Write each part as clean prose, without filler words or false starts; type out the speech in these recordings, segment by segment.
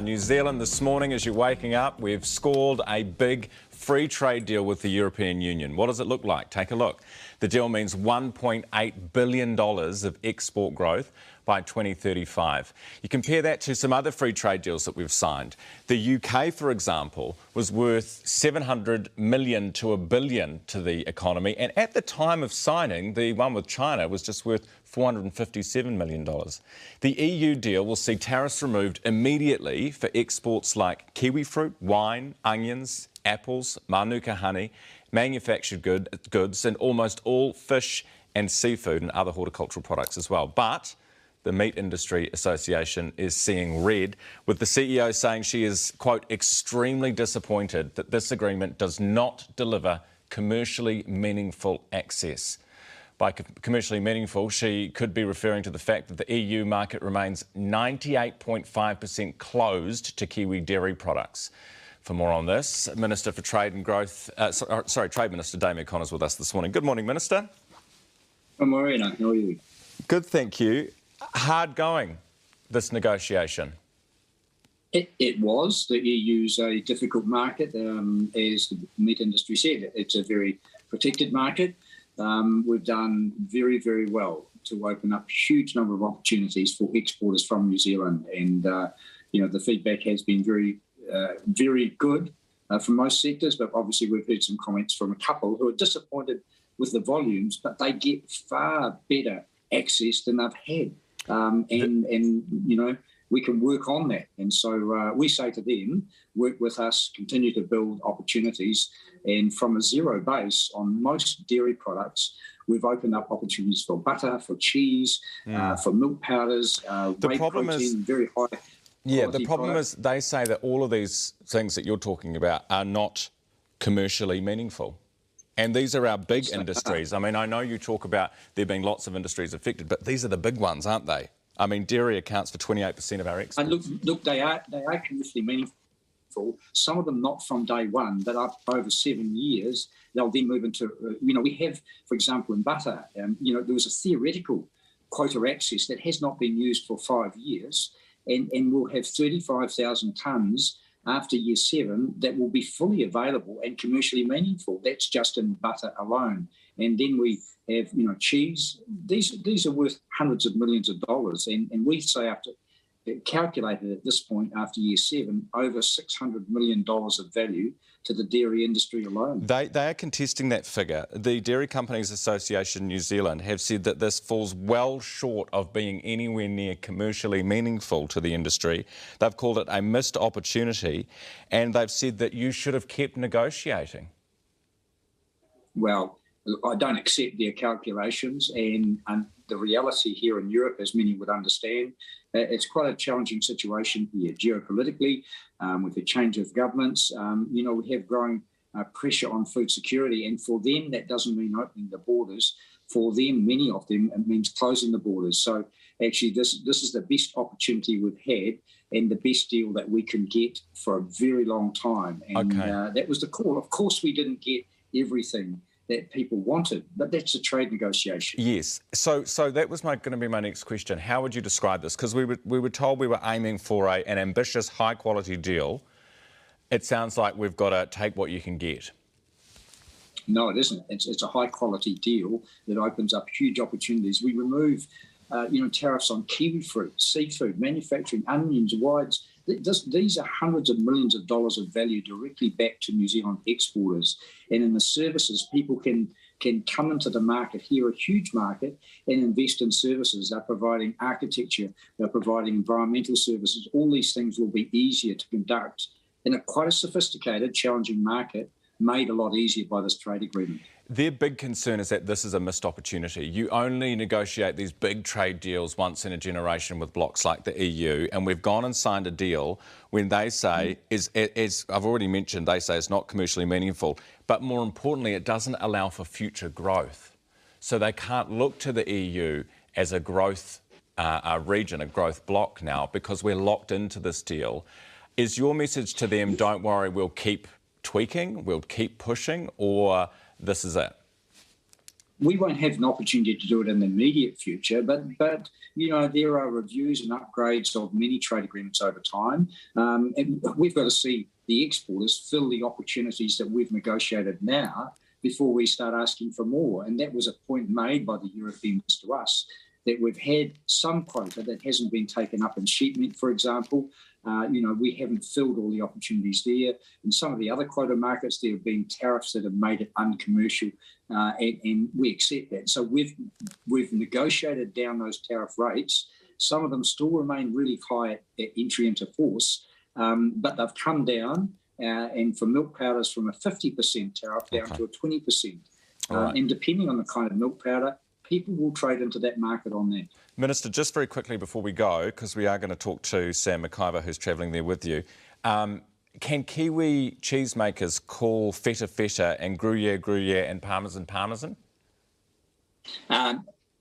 New Zealand this morning, as you're waking up, we've scored a big free trade deal with the European Union. What does it look like? Take a look. The deal means $1.8 billion of export growth by 2035. You compare that to some other free trade deals that we've signed. The UK, for example, was worth $700 million to $1 billion to the economy, and at the time of signing, the one with China was just worth $457 million. The EU deal will see tariffs removed immediately for exports like kiwi fruit, wine, onions, apples, manuka honey, manufactured goods, and almost all fish and seafood and other horticultural products as well. But the Meat Industry Association is seeing red, with the CEO saying she is, quote, extremely disappointed that this agreement does not deliver commercially meaningful access. By commercially meaningful, she could be referring to the fact that the EU market remains 98.5% closed to Kiwi dairy products. For more on this, Minister for Trade and Growth, Trade Minister Damien Connor is with us this morning. Good morning, Minister. Good morning. How are you? Good, thank you. Hard going, this negotiation. It was. The EU's a difficult market. As the meat industry said, it's a very protected market. We've done very, very well to open up a huge number of opportunities for exporters from New Zealand. And, the feedback has been very good from most sectors, but obviously we've heard some comments from a couple who are disappointed with the volumes, but they get far better access than they've had. We can work on that. And so we say to them, work with us, continue to build opportunities. And from a zero base on most dairy products, we've opened up opportunities for butter, for cheese, for milk powders, whey protein, very high. Yeah, the problem is they say that all of these things that you're talking about are not commercially meaningful. And these are our big industries. I mean, I know you talk about there being lots of industries affected, but these are the big ones, aren't they? I mean, dairy accounts for 28% of our exports. And look, they are commercially meaningful. Some of them not from day one, but up over 7 years, they'll then move into, we have, for example, in butter, there was a theoretical quota access that has not been used for 5 years, and we'll have 35,000 tonnes after year 7 that will be fully available and commercially meaningful. That's just in butter alone. And then we have, cheese. These are worth hundreds of millions of dollars. And we say calculated at this point after year 7, over $600 million of value to the dairy industry alone. They are contesting that figure. The Dairy Companies Association New Zealand have said that this falls well short of being anywhere near commercially meaningful to the industry. They've called it a missed opportunity, and they've said that you should have kept negotiating. Well, I don't accept their calculations, and the reality here in Europe, as many would understand, it's quite a challenging situation here geopolitically, with the change of governments. We have growing pressure on food security, and for them, that doesn't mean opening the borders. For them, many of them, it means closing the borders. So actually, this is the best opportunity we've had and the best deal that we can get for a very long time. And that was the call. Of course, we didn't get everything that people wanted, but that's a trade negotiation. Yes. So that was going to be my next question. How would you describe this? Because we were told we were aiming for an ambitious, high-quality deal. It sounds like we've got to take what you can get. No, it isn't. It's a high-quality deal that opens up huge opportunities. We remove, tariffs on kiwi fruit, seafood, manufacturing, onions, wines. These are hundreds of millions of dollars of value directly back to New Zealand exporters. And in the services, people can come into the market here, a huge market, and invest in services. They're providing architecture, they're providing environmental services. All these things will be easier to conduct in quite a sophisticated, challenging market, made a lot easier by this trade agreement. Their big concern is that this is a missed opportunity. You only negotiate these big trade deals once in a generation with blocs like the EU, and we've gone and signed a deal when they say, as I've already mentioned, they say it's not commercially meaningful, but more importantly, it doesn't allow for future growth. So they can't look to the EU as a growth region, a growth bloc now, because we're locked into this deal. Is your message to them, don't worry, we'll keep tweaking, we'll keep pushing, or this is it? We won't have an opportunity to do it in the immediate future, but there are reviews and upgrades of many trade agreements over time. And we've got to see the exporters fill the opportunities that we've negotiated now before we start asking for more. And that was a point made by the Europeans to us, that we've had some quota that hasn't been taken up in sheep meat, for example. We haven't filled all the opportunities there. In some of the other quota markets, there have been tariffs that have made it uncommercial, and we accept that. So we've negotiated down those tariff rates. Some of them still remain really high at entry into force, but they've come down, and for milk powders from a 50% tariff down to a 20%. Right. And depending on the kind of milk powder, people will trade into that market on that. Minister, just very quickly before we go, because we are going to talk to Sam McIver, who's travelling there with you, can Kiwi cheesemakers call feta feta and Gruyere Gruyere and Parmesan Parmesan?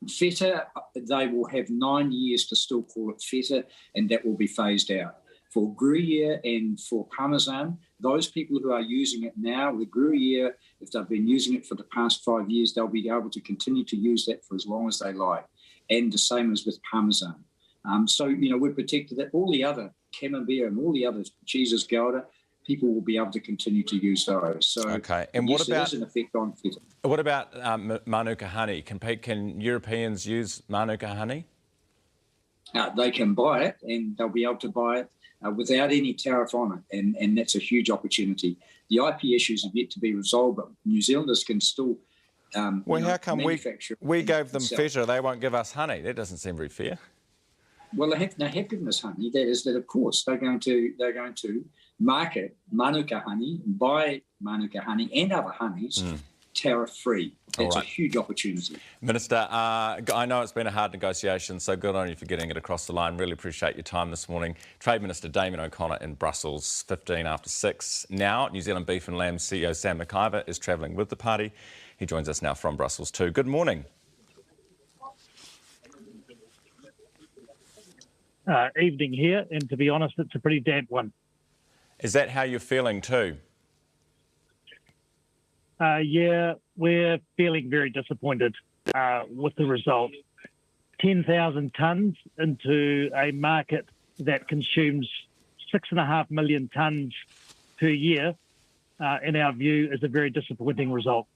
Feta, they will have 9 years to still call it feta, and that will be phased out. For Gruyere and for Parmesan, those people who are using it now, with Gruyere, if they've been using it for the past 5 years, they'll be able to continue to use that for as long as they like. And the same as with Parmesan. We're protected that all the other Camembert and all the other cheeses, Gouda, people will be able to continue to use those. So, okay. And yes, what about, there's an effect on feta. What about Manuka honey? Can Europeans use Manuka honey? They can buy it, and they'll be able to buy it without any tariff on it, and that's a huge opportunity. The IP issues have yet to be resolved, but New Zealanders can still how come we gave them sell. feta, they won't give us honey? That doesn't seem very fair. Well, they have given us honey. That is that, of course, they're going to market Manuka honey, buy Manuka honey and other honeys tariff-free. That's a huge opportunity. Minister, I know it's been a hard negotiation, so good on you for getting it across the line. Really appreciate your time this morning. Trade Minister Damien O'Connor in Brussels, 15 after 6. Now, New Zealand Beef and Lamb CEO Sam McIver is travelling with the party. He joins us now from Brussels too. Good morning. Evening here, and to be honest, it's a pretty damp one. Is that how you're feeling too? Yeah, we're feeling very disappointed with the result. 10,000 tonnes into a market that consumes 6.5 million tonnes per year, in our view, is a very disappointing result.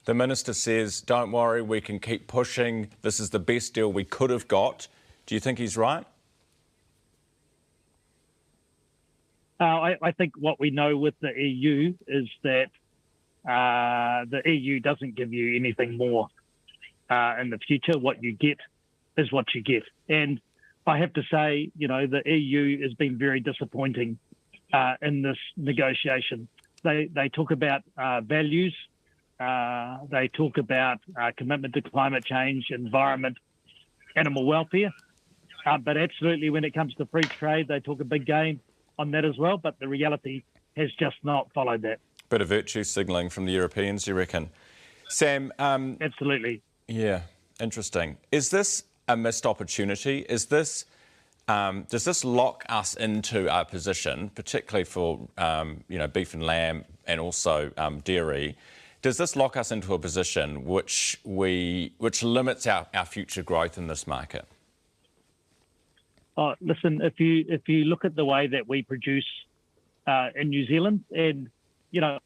The Minister says, don't worry, we can keep pushing. This is the best deal we could have got. Do you think he's right? I think what we know with the EU is that the EU doesn't give you anything more in the future. What you get is what you get. And I have to say, the EU has been very disappointing in this negotiation. They talk about values. They talk about commitment to climate change, environment, animal welfare. But absolutely, when it comes to free trade, they talk a big game on that as well. But the reality has just not followed that. Bit of virtue signalling from the Europeans, you reckon? Sam? Absolutely. Yeah, interesting. Is this a missed opportunity? Is this does this lock us into our position, particularly for beef and lamb and also dairy? Does this lock us into a position which limits our future growth in this market? Oh, listen, if you look at the way that we produce in New Zealand, and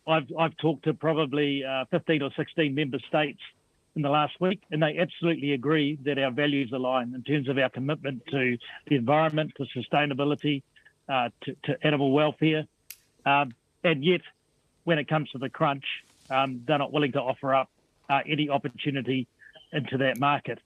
I've talked to probably 15 or 16 member states in the last week, and they absolutely agree that our values align in terms of our commitment to the environment, to sustainability, to animal welfare, and yet when it comes to the crunch, they're not willing to offer up any opportunity into that market.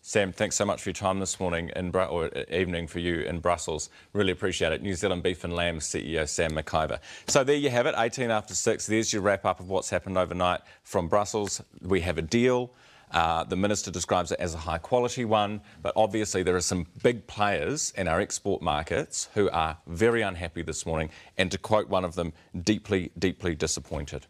Sam, thanks so much for your time this morning or evening for you in Brussels. Really appreciate it. New Zealand Beef and Lamb CEO Sam McIver. So there you have it, 18 after 6. There's your wrap-up of what's happened overnight from Brussels. We have a deal. The Minister describes it as a high-quality one, but obviously there are some big players in our export markets who are very unhappy this morning, and to quote one of them, deeply, deeply disappointed.